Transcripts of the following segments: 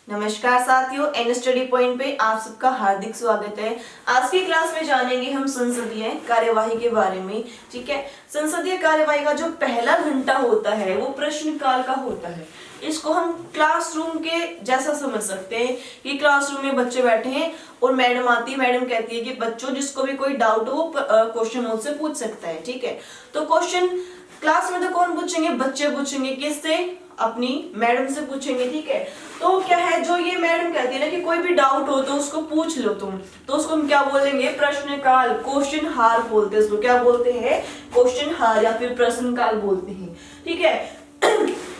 नमस्कार साथियों, N study point पे आप सबका हार्दिक स्वागत है। आज की क्लास में जानेंगे हम संसदीय कार्यवाही के बारे में। ठीक है, संसदीय कार्यवाही का जो पहला घंटा होता है वो प्रश्नकाल का होता है। इसको हम क्लासरूम के जैसा समझ सकते हैं कि क्लासरूम में बच्चे बैठे हैं और मैडम आती है। मैडम कहती है कि बच्चों जिसको भी कोई डाउट हो वो क्वेश्चन मुझसे पूछ सकता है। ठीक है, तो क्वेश्चन क्लास में तो कौन पूछेंगे? बच्चे पूछेंगे। किससे? अपनी मैडम से पूछेंगे। ठीक है, तो क्या है, जो ये मैडम कहती है ना कि कोई भी डाउट हो तो उसको पूछ लो तुम, तो उसको हम क्या बोलेंगे? प्रश्नकाल, क्वेश्चन हार बोलते हैं। इसको क्या बोलते हैं? क्वेश्चन हार या फिर प्रश्नकाल बोलते हैं। ठीक है,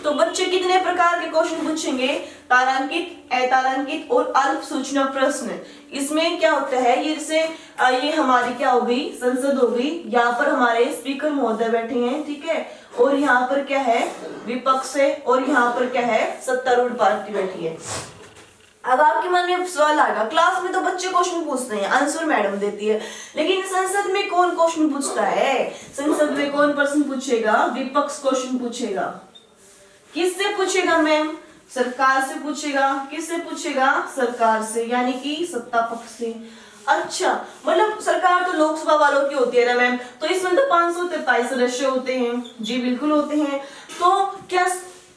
तो बच्चे कितने प्रकार के क्वेश्चन पूछेंगे? तारांकित, अतारांकित और अल्प सूचना प्रश्न। इसमें क्या होता है, ये जैसे ये हमारी क्या हो गई? संसद हो गई। यहाँ पर हमारे स्पीकर महोदय बैठे हैं। ठीक है, और यहाँ पर क्या है? विपक्ष है, और यहाँ पर क्या है? सत्तारूढ़ पार्टी बैठी है। अब आपके मन में सवाल आएगा, क्लास में तो बच्चे क्वेश्चन पूछते हैं, आंसर मैडम देती है, लेकिन संसद में कौन क्वेश्चन पूछता है? संसद में कौन प्रश्न पूछेगा? विपक्ष क्वेश्चन पूछेगा। किससे पूछेगा मैम? सरकार से पूछेगा। किससे पूछेगा? सरकार से, यानी कि सत्ता पक्ष से। अच्छा, मतलब सरकार तो लोकसभा वालों की होती है ना मैम, तो इसमें तो 543 सदस्य होते हैं। जी बिल्कुल होते हैं। तो क्या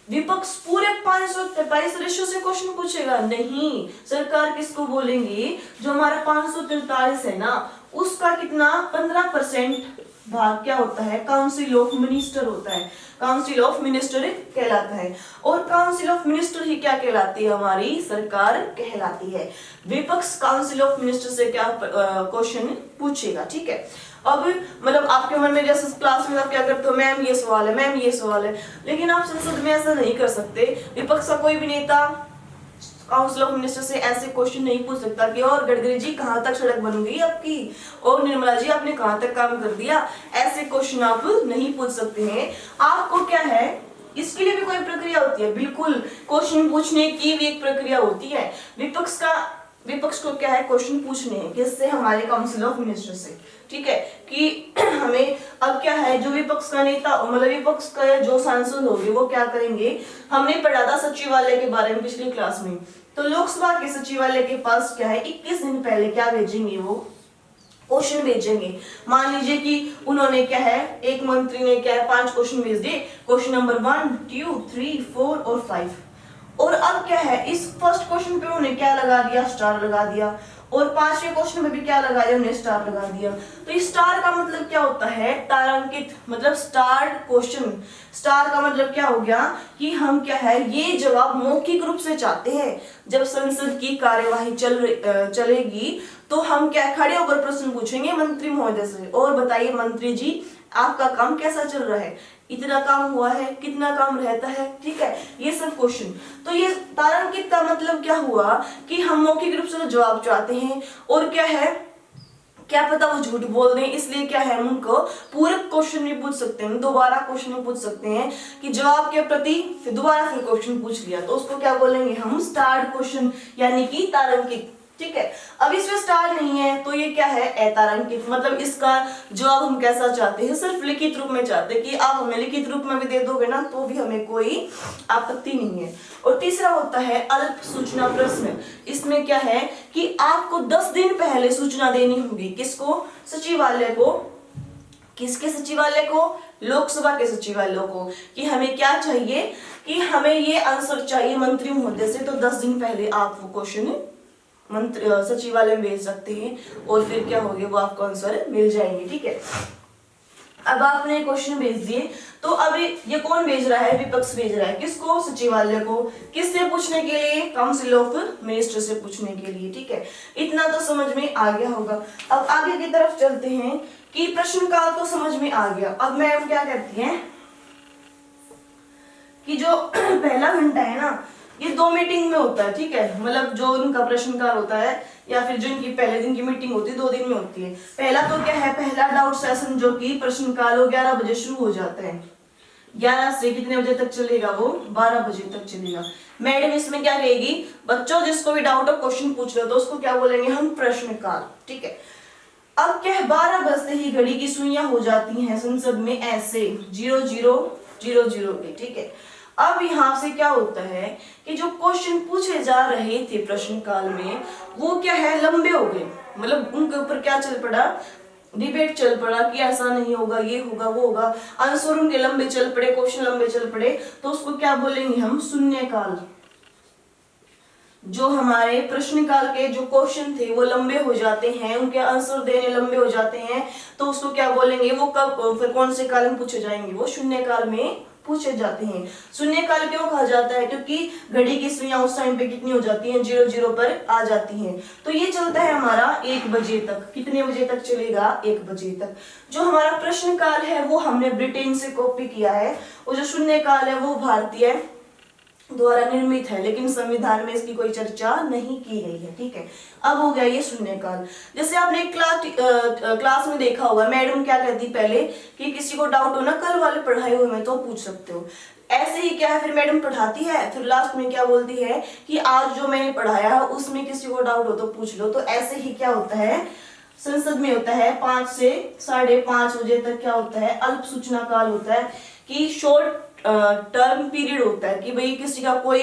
विपक्ष पूरे 543 सदस्यों से क्वेश्चन पूछेगा? नहीं। सरकार किसको बोलेंगे? जो हमारा 543 है ना, उसका कितना? 15% भाग क्या होता है? काउंसिल ऑफ मिनिस्टर होता है। काउंसिल ऑफ मिनिस्टर कहलाता है, और काउंसिल ऑफ मिनिस्टर ही क्या कहलाती है? हमारी सरकार कहलाती है। विपक्ष काउंसिल ऑफ मिनिस्टर से क्या क्वेश्चन पूछेगा? ठीक है, अब मतलब आपके मन में जैसे क्लास में आप क्या करते हो, मैम ये सवाल है, मैम ये सवाल है, लेकिन आप संसद में ऐसा नहीं कर सकते। विपक्ष का कोई भी नेता काउंसिल ऑफ मिनिस्टर से ऐसे क्वेश्चन नहीं पूछ सकता कि और गडकरी जी कहाँ तक सड़क बन गई आपकी, और निर्मला जी आपने कहाँ तक काम कर दिया। ऐसे क्वेश्चन आप नहीं पूछ सकते हैं। आपको क्या है, इसके लिए भी कोई प्रक्रिया होती है। बिल्कुल, क्वेश्चन पूछने की भी एक प्रक्रिया होती है। विपक्ष को क्या है? क्वेश्चन पूछने हैं। किससे? हमारे काउंसिल ऑफ मिनिस्टर से। ठीक है, कि हमें अब क्या है, जो विपक्ष का नेता मतलब विपक्ष का जो सांसद होंगे वो क्या करेंगे? हमने पढ़ा था सचिवालय के बारे में पिछली क्लास में। तो लोकसभा के सचिवालय के पास क्या है, 21 दिन पहले क्या भेजेंगे? वो क्वेश्चन भेजेंगे। मान लीजिए कि उन्होंने क्या है, एक मंत्री ने क्या है 5 क्वेश्चन भेज दिए। क्वेश्चन नंबर 1, 2, 3, 4 और 5। और अब क्या है, इस फर्स्ट क्वेश्चन पे उन्होंने क्या लगा दिया? स्टार लगा दिया। और 5वें क्वेश्चन में भी क्या लगा दिया? उन्हें स्टार लगा दिया। तो इस स्टार का मतलब क्या होता है? तारांकित, मतलब स्टार क्वेश्चन। स्टार का मतलब क्या हो गया कि हम क्या है, ये जवाब मौखिक रूप से चाहते हैं। जब संसद की कार्यवाही चलेगी तो हम क्या खड़े होकर प्रश्न पूछेंगे मंत्री महोदय से, और बताइए मंत्री जी आपका काम कैसा चल रहा है, इतना काम हुआ है, कितना काम रहता है। ठीक है, ये सब क्वेश्चन। तो ये तारांकित का मतलब क्या हुआ कि हम मौखिक रूप से जवाब चाहते हैं, और क्या है, क्या पता वो झूठ बोल दें, इसलिए क्या है, हम उनको पूरक क्वेश्चन नहीं पूछ सकते हैं, दोबारा क्वेश्चन नहीं पूछ सकते हैं कि जवाब के प्रति फिर दोबारा फिर क्वेश्चन पूछ लिया, तो उसको क्या बोलेंगे हम? स्टार्ड क्वेश्चन, यानी कि तारांकित। ठीक है, अब इसमें स्टार नहीं है तो ये क्या है? अतारांकित। मतलब इसका जवाब हम कैसा चाहते हैं? सिर्फ लिखित रूप में चाहते हैं कि आप हमें लिखित रूप में भी दे दोगे ना तो भी हमें कोई आपत्ति नहीं है। और तीसरा होता है अल्प सूचना प्रश्न। इसमें क्या है कि आपको 10 दिन पहले सूचना देनी होगी। किसको? सचिवालय को। किसके सचिवालय को? लोकसभा के सचिवालय को, कि हमें क्या चाहिए, कि हमें ये आंसर चाहिए मंत्री महोदय से। तो 10 दिन पहले आप वो क्वेश्चन मंत्री सचिवालय में भेज सकते हैं, और फिर क्या होगा, वो आपको आंसर मिल जाएंगे। ठीक है, अब आपने क्वेश्चन भेज दिए, तो अभी ये कौन भेज रहा है? विपक्ष भेज रहा है। किसको? सचिवालय को। किससे पूछने के लिए? काउंसिल ऑफ मिनिस्टर से पूछने के लिए। ठीक है, इतना तो समझ में आ गया होगा। अब आगे की तरफ चलते हैं कि प्रश्नकाल तो समझ में आ गया। अब मैम क्या कहती हैं कि जो पहला घंटा है ना, ये 2 मीटिंग में होता है। ठीक है, मतलब जो उनका प्रश्नकाल होता है या फिर जो इनकी पहले दिन की मीटिंग होती है 2 दिन में होती है। पहला तो क्या है, पहला डाउट सेशन, जो कि प्रश्नकाल 11 बजे शुरू हो जाता है। 11 से कितने बजे तक चलेगा? वो 12 बजे तक चलेगा। मैडम इसमें क्या कहेगी? बच्चों जिसको भी डाउट हो क्वेश्चन पूछ लो, तो उसको क्या बोलेंगे हम? प्रश्नकाल। ठीक है, अब क्या है, 12 बजते ही घड़ी की सुइयां हो जाती हैं संसद में ऐसे 0000 के। ठीक है, अब यहाँ से क्या होता है कि जो क्वेश्चन पूछे जा रहे थे प्रश्न काल में वो क्या है, लंबे हो गए। मतलब उनके ऊपर क्या चल पड़ा, डिबेट चल पड़ा कि ऐसा नहीं होगा, ये होगा, वो होगा, आंसर उनके लंबे चल पड़े, क्वेश्चन लंबे चल पड़े, तो उसको क्या बोलेंगे हम, शून्यकाल। जो हमारे प्रश्न काल के जो क्वेश्चन थे वो लंबे हो जाते हैं, उनके आंसर देने लंबे हो जाते हैं, तो उसको क्या बोलेंगे, वो कब फिर कौन से काल में पूछे जाएंगे, वो शून्य काल में पूछे जाते हैं। शून्य काल क्यों कहा जाता है, क्योंकि घड़ी की सुइयां उस टाइम पे कितनी हो जाती हैं, 0 पर आ जाती हैं। तो ये चलता है हमारा 1 बजे तक। कितने बजे तक चलेगा, 1 बजे तक। जो हमारा प्रश्न काल है वो हमने ब्रिटेन से कॉपी किया है, और जो शून्य काल है वो भारतीय द्वारा निर्मित है, लेकिन संविधान में इसकी कोई चर्चा नहीं की गई है। ठीक है, अब हो गया ये शून्यकाल। जैसे आपने क्लास में देखा होगा, मैडम क्या कहती पहले कि किसी को डाउट हो ना कल वाले पढ़ाए हुए में तो पूछ सकते हो। ऐसे ही क्या है, फिर मैडम पढ़ाती है, फिर लास्ट में क्या बोलती है कि आज जो मैंने पढ़ाया है उसमें किसी को डाउट हो तो पूछ लो। तो ऐसे ही क्या होता है, संसद में होता है 5 से 5:30 बजे तक क्या होता है, अल्प सूचना काल होता है, कि शॉर्ट टर्म पीरियड होता है कि भाई किसी का कोई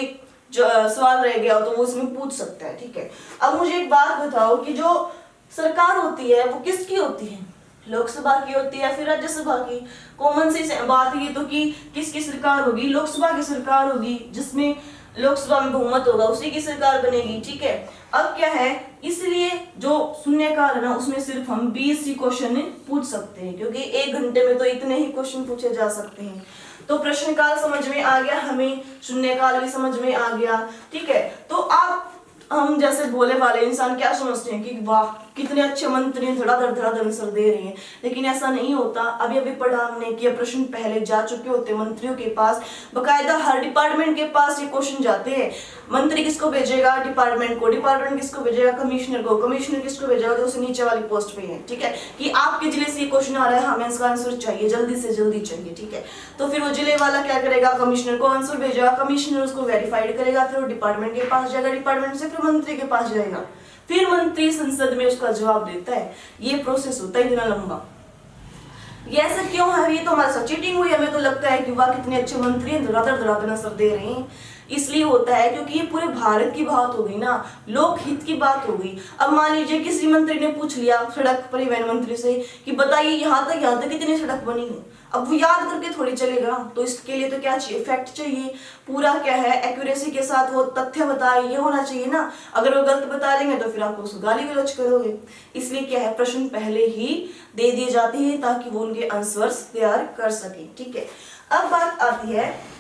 सवाल रह गया हो तो वो उसमें पूछ सकता है। ठीक है, अब मुझे एक बात बताओ कि जो सरकार होती है वो किसकी होती है, लोकसभा की होती है या फिर राज्यसभा की? कॉमन सी बात ये तो कि किसकी सरकार होगी, लोकसभा की सरकार होगी, जिसमें लोकसभा में बहुमत होगा उसी की सरकार बनेगी। ठीक है, अब क्या है, इसलिए जो शून्यकाल है ना उसमें सिर्फ हम 20 ही क्वेश्चन पूछ सकते हैं, क्योंकि 1 घंटे में तो इतने ही क्वेश्चन पूछे जा सकते हैं। तो प्रश्नकाल समझ में आ गया हमें, शून्यकाल भी समझ में आ गया। ठीक है, तो आप हम जैसे भोले वाले इंसान क्या समझते हैं कि वाह कितने अच्छे मंत्री धड़ाधड़ आंसर दे रहे हैं, लेकिन ऐसा नहीं होता। अभी अभी पढ़ा हमने कि प्रश्न पहले जा चुके होते मंत्रियों के पास, बकायदा हर डिपार्टमेंट के पास ये क्वेश्चन जाते हैं। मंत्री किसको भेजेगा, डिपार्टमेंट को, डिपार्टमेंट किसको भेजेगा, कमिश्नर को, कमिश्नर किसको भेजेगा, जो उससे नीचे वाली पोस्ट पे है। ठीक है, कि आपके जिले से ये क्वेश्चन आ रहा है, हमें इसका आंसर चाहिए, जल्दी से जल्दी चाहिए। ठीक है, तो फिर वो जिले वाला क्या करेगा, कमिश्नर को आंसर भेजेगा, कमिश्नर उसको वेरीफाइड करेगा, फिर वो डिपार्टमेंट के पास जाएगा, डिपार्टमेंट से फिर मंत्री के पास जाएगा, फिर मंत्री संसद में उसका जवाब देता है। ये प्रोसेस होता है इतना लंबा। ये ऐसा क्यों है, ये तो हमारे साथ चीटिंग हुई। हमें तो लगता है कि वाह कितने अच्छे मंत्री हैं, धड़ाधड़ आंसर दे रहे हैं। इसलिए होता है क्योंकि ये पूरे भारत की बात हो गई ना, लोक हित की बात हो गई। अब मान लीजिए किसी मंत्री ने पूछ लिया सड़क परिवहन मंत्री से कि बताइए यहाँ तक कितनी सड़क बनी है, अब वो याद करके थोड़ी चलेगा। तो इसके लिए तो क्या चाहिए, फैक्ट चाहिए, पूरा क्या है एक्यूरेसी के साथ वो तथ्य बताए, ये होना चाहिए ना। अगर वो गलत बता देंगे तो फिर आप उसको गाली गलौज करोगे। इसलिए क्या है, प्रश्न पहले ही दे दिए जाते हैं ताकि वो उनके आंसर्स तैयार कर सके। ठीक है, अब बात आती है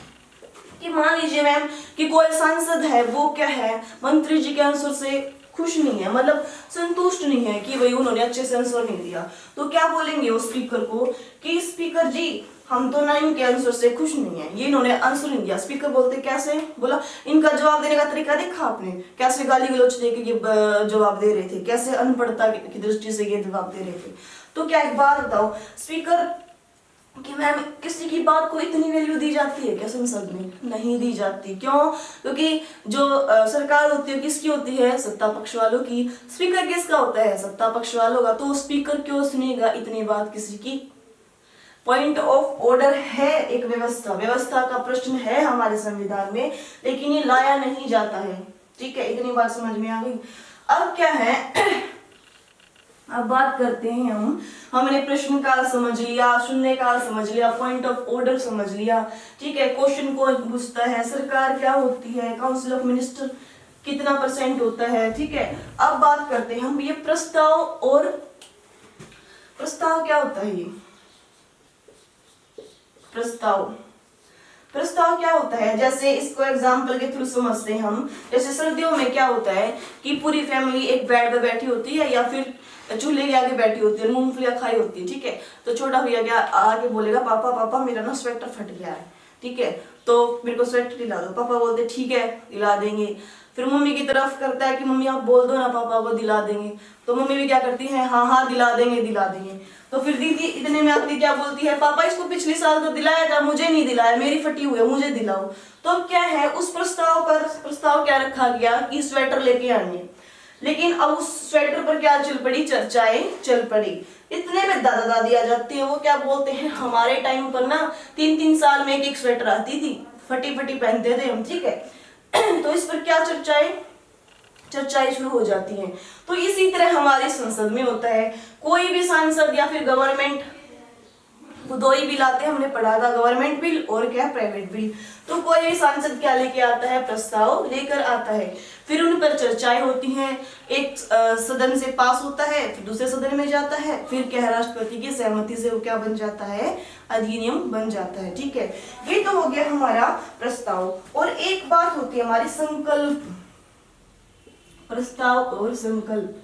कि मान लीजिए मैम कि कोई सांसद है, वो क्या है, मंत्री जी के आंसर से खुश नहीं है, मतलब संतुष्ट नहीं है कि भाई उन्होंने अच्छे से आंसर नहीं दिया, तो क्या बोलेंगे वो स्पीकर को कि स्पीकर जी हम तो ना इनके आंसर से खुश नहीं है, ये इन्होंने आंसर नहीं दिया। स्पीकर बोलते कैसे, बोला इनका जवाब देने का तरीका देखा आपने, कैसे गाली गलौज दे के ये जवाब दे रहे थे, कैसे अनपढ़ता की दृष्टि से ये जवाब दे रहे थे। तो क्या एक बात बताओ, स्पीकर कि मैम किसी की बात को इतनी वैल्यू दी जाती है क्या संसद में? नहीं दी जाती। क्यों? क्योंकि जो सरकार होती है किसकी होती है, सत्ता पक्ष वालों की। स्पीकर किसका होता है, सत्ता पक्ष वालों का। तो स्पीकर क्यों सुनेगा इतनी बात किसी की? पॉइंट ऑफ ऑर्डर है, एक व्यवस्था का प्रश्न है हमारे संविधान में, लेकिन ये लाया नहीं जाता है। ठीक है, इतनी बात समझ में आ गई। अब क्या है, अब बात करते हैं हमने प्रश्न काल समझ लिया, शून्य काल समझ लिया, पॉइंट ऑफ ऑर्डर समझ लिया। ठीक है, क्वेश्चन कौन पूछता है, सरकार क्या होती है, काउंसिल ऑफ मिनिस्टर कितना % होता है। ठीक है, अब बात करते हैं हम ये प्रस्ताव, और प्रस्ताव क्या होता है, ये प्रस्ताव क्या होता है। जैसे इसको एग्जाम्पल के थ्रू समझते हैं हम। जैसे सर्दियों में क्या होता है कि पूरी फैमिली एक बेड पे बैठी होती है या फिर चूल्हे के आगे बैठी होती है, मूंगफलियां खाई होती है। ठीक है, तो छोटा भैया क्या आके बोलेगा, पापा पापा मेरा ना स्वेटर फट गया है, ठीक है, तो मेरे को स्वेटर दिला दो। पापा बोलते ठीक है दिला देंगे। फिर मम्मी की तरफ करता है कि मम्मी आप बोल दो ना पापा को दिला देंगे। तो मम्मी भी क्या करती है, हाँ हाँ दिला देंगे। तो फिर दीदी इतने में आती क्या बोलती है, पापा इसको पिछले साल तो दिलाया था, मुझे नहीं दिलाया, मेरी फटी हुई है, मुझे दिलाओ। तो क्या है, उस प्रस्ताव क्या रखा गया कि स्वेटर लेके आनी है। लेकिन अब उस स्वेटर पर क्या चल पड़ी, चर्चाएं चल पड़ी। इतने में दादा दादी आ जाते हैं, वो क्या बोलते हैं, हमारे टाइम पर ना 3-3 साल में एक स्वेटर आती थी, फटी फटी पहनते थे हम, ठीक है। तो इस पर क्या चर्चाएं शुरू हो जाती हैं। तो इसी तरह हमारे संसद में होता है, कोई भी सांसद या फिर गवर्नमेंट, वो दो ही बिल आते हैं, हमने पढ़ा था, गवर्नमेंट बिल और क्या प्राइवेट बिल। तो कोई भी सांसद क्या लेके आता है, प्रस्ताव लेकर आता है, फिर उन पर चर्चाएं होती हैं, एक सदन से पास होता है, फिर दूसरे सदन में जाता है, फिर क्या राष्ट्रपति की सहमति से वो क्या बन जाता है, अधिनियम बन जाता है, ठीक है। ये तो हो गया हमारा प्रस्ताव। और एक बात होती है हमारी संकल्प, प्रस्ताव और संकल्प।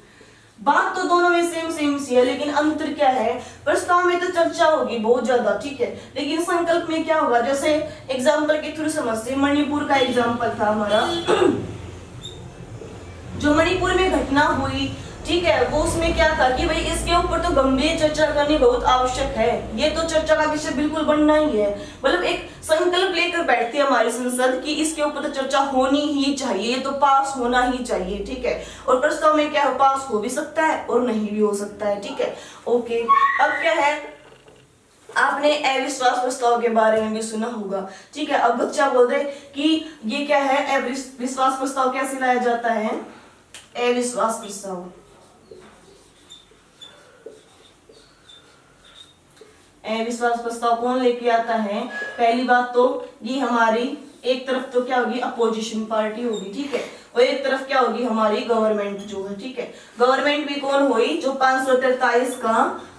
बात तो दोनों में सेम सी है, लेकिन अंतर क्या है, प्रस्ताव में तो चर्चा होगी बहुत ज्यादा, ठीक है, लेकिन संकल्प में क्या होगा, जैसे एग्जाम्पल के थ्रू समझते, मणिपुर का एग्जाम्पल था हमारा, जो मणिपुर में घटना हुई, ठीक है, वो उसमें क्या था कि भाई इसके ऊपर तो गंभीर चर्चा करनी बहुत आवश्यक है, ये तो चर्चा का विषय बिल्कुल बनना ही है, मतलब एक संकल्प लेकर बैठती है हमारी संसद कि इसके ऊपर तो चर्चा होनी ही चाहिए, ये तो पास होना ही चाहिए, ठीक है। और प्रस्ताव में क्या है, पास हो भी सकता है और नहीं भी हो सकता है, ठीक है, ओके। अब क्या है, आपने अविश्वास प्रस्ताव के बारे में भी सुना होगा, ठीक है। अब बच्चा बोल दे कि ये क्या है, अविश्वास प्रस्ताव कैसे लाया जाता है, अविश्वास प्रस्ताव, अविश्वास प्रस्ताव कौन लेके आता है। पहली बात तो ये हमारी एक तरफ तो क्या होगी, अपोजिशन पार्टी होगी, ठीक है, और एक तरफ क्या होगी, हमारी गवर्नमेंट जो है, ठीक है। गवर्नमेंट भी कौन हुई, जो 543 का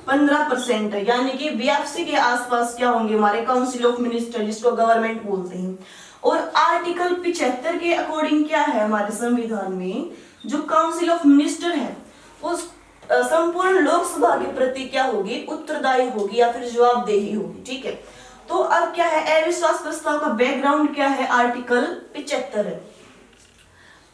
15% है, यानी कि 82 के आसपास क्या होंगे हमारे काउंसिल ऑफ मिनिस्टर, जिसको गवर्नमेंट बोलते हैं। और आर्टिकल 75 के अकॉर्डिंग क्या है हमारे संविधान में, जो काउंसिल ऑफ मिनिस्टर है उस संपूर्ण लोकसभा के प्रति क्या होगी, उत्तरदायी होगी या फिर जवाबदेही होगी, ठीक है। तो अब क्या है, अविश्वास प्रस्ताव का बैकग्राउंड क्या है, आर्टिकल 75 है।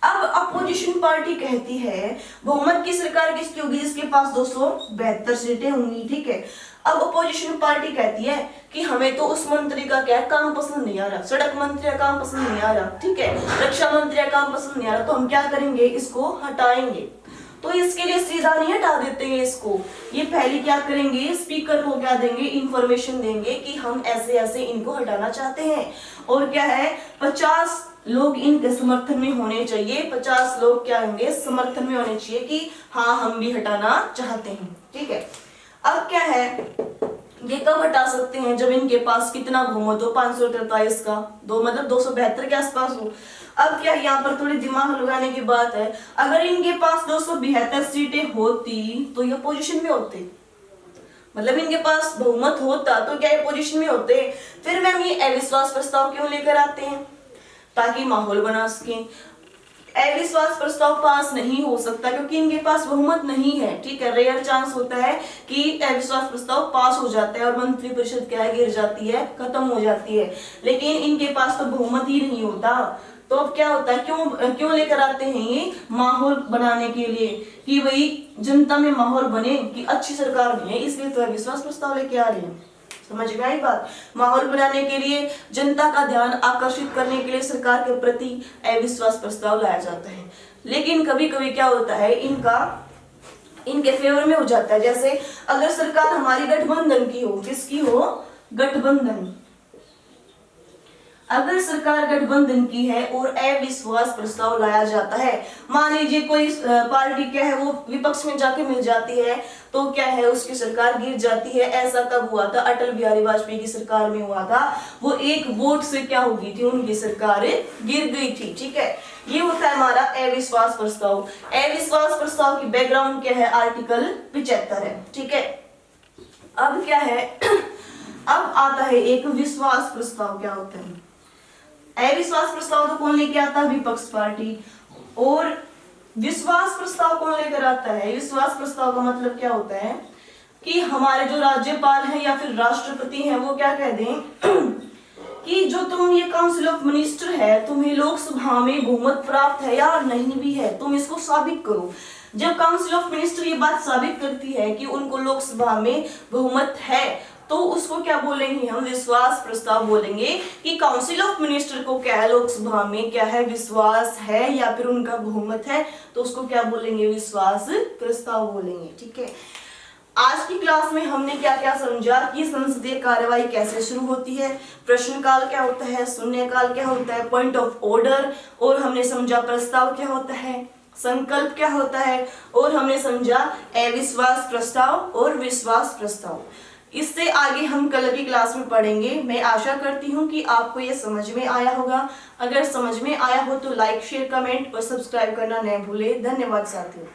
अब अपोजिशन पार्टी कहती है बहुमत की सरकार किसकी होगी, जिसके पास 272 सीटें होंगी, ठीक है। अब अपोजिशन पार्टी कहती है कि हमें तो उस मंत्री का क्या काम पसंद नहीं आ रहा, सड़क मंत्री का काम पसंद नहीं आ रहा, ठीक है, रक्षा मंत्री का काम पसंद नहीं आ रहा, तो हम क्या करेंगे, इसको हटाएंगे। तो इसके लिए सीधा नहीं हटा देते हैं इसको, ये पहले क्या करेंगे, स्पीकर को क्या देंगे, इंफॉर्मेशन देंगे कि हम ऐसे ऐसे इनको हटाना चाहते हैं। और क्या है, 50 लोग इनके समर्थन में होने चाहिए, 50 लोग क्या होंगे, समर्थन में होने चाहिए कि हाँ हम भी हटाना चाहते हैं, ठीक है। अब क्या है, ये कब हटा सकते हैं, जब इनके पास कितना बहुमत हो, 543 का, दो मतलब 272 के आसपास हो। अब क्या, यहाँ पर थोड़ी दिमाग लगाने की बात है, अगर इनके पास 272 सीटें होती तो ये पोजीशन में होते, मतलब इनके पास बहुमत होता तो क्या ये पोजीशन में होते। फिर मैम ये अविश्वास प्रस्ताव क्यों लेकर आते हैं, ताकि माहौल बना सकें। अविश्वास प्रस्ताव पास नहीं हो सकता क्योंकि इनके पास बहुमत नहीं है, ठीक है, रेयर चांस होता है कि अविश्वास प्रस्ताव पास हो जाता है और मंत्री परिषद क्या गिर जाती है, खत्म हो जाती है, लेकिन इनके पास तो बहुमत ही नहीं होता। तो अब क्या होता है, क्यों लेकर आते हैं, ये माहौल बनाने के लिए कि भाई जनता में माहौल बने कि अच्छी सरकार बने, इसलिए तो अविश्वास प्रस्ताव लेके आ रहे हैं। समझ में आई बात, माहौल बनाने के लिए, जनता का ध्यान आकर्षित करने के लिए सरकार के प्रति अविश्वास प्रस्ताव लाया जाता है। लेकिन कभी कभी क्या होता है, इनके फेवर में हो जाता है। जैसे अगर सरकार हमारी गठबंधन की हो, किसकी हो, गठबंधन, अगर सरकार गठबंधन की है और अविश्वास प्रस्ताव लाया जाता है, मान लीजिए कोई पार्टी क्या है वो विपक्ष में जाके मिल जाती है, तो क्या है उसकी सरकार गिर जाती है। ऐसा कब हुआ था, अटल बिहारी वाजपेयी की सरकार में हुआ था, वो एक वोट से क्या हो गई थी, उनकी सरकार गिर गई थी, ठीक है। ये होता है हमारा अविश्वास प्रस्ताव। अविश्वास प्रस्ताव की बैकग्राउंड क्या है, आर्टिकल 75 है, ठीक है। अब क्या है, अब आता है एक विश्वास प्रस्ताव। क्या होता है अविश्वास प्रस्ताव, तो कौन लेके आता है, विपक्ष पार्टी। और विश्वास प्रस्ताव कौन लेकर आता है, विश्वास प्रस्ताव का मतलब क्या होता है कि हमारे जो राज्यपाल है या फिर राष्ट्रपति हैं वो क्या कह दें कि जो तुम ये काउंसिल ऑफ मिनिस्टर है, तुम्हें लोकसभा में बहुमत प्राप्त है या नहीं भी है, तुम इसको साबित करो। जब काउंसिल ऑफ मिनिस्टर ये बात साबित करती है कि उनको लोकसभा में बहुमत है, तो उसको क्या बोलेंगे हम, विश्वास प्रस्ताव बोलेंगे कि काउंसिल ऑफ मिनिस्टर को क्या है, लोकसभा में क्या है, विश्वास है या फिर उनका बहुमत है, तो उसको क्या बोलेंगे, विश्वास प्रस्ताव बोलेंगे, ठीक है। आज की क्लास में हमने क्या क्या समझा कि संसदीय कार्यवाही कैसे शुरू होती है, प्रश्नकाल क्या होता है, शून्यकाल क्या होता है, पॉइंट ऑफ ऑर्डर, और हमने समझा प्रस्ताव क्या होता है, संकल्प क्या होता है, और हमने समझा अविश्वास प्रस्ताव और विश्वास प्रस्ताव। इससे आगे हम कल की क्लास में पढ़ेंगे। मैं आशा करती हूँ कि आपको ये समझ में आया होगा। अगर समझ में आया हो तो लाइक, शेयर, कमेंट और सब्सक्राइब करना न भूलें। धन्यवाद साथियों।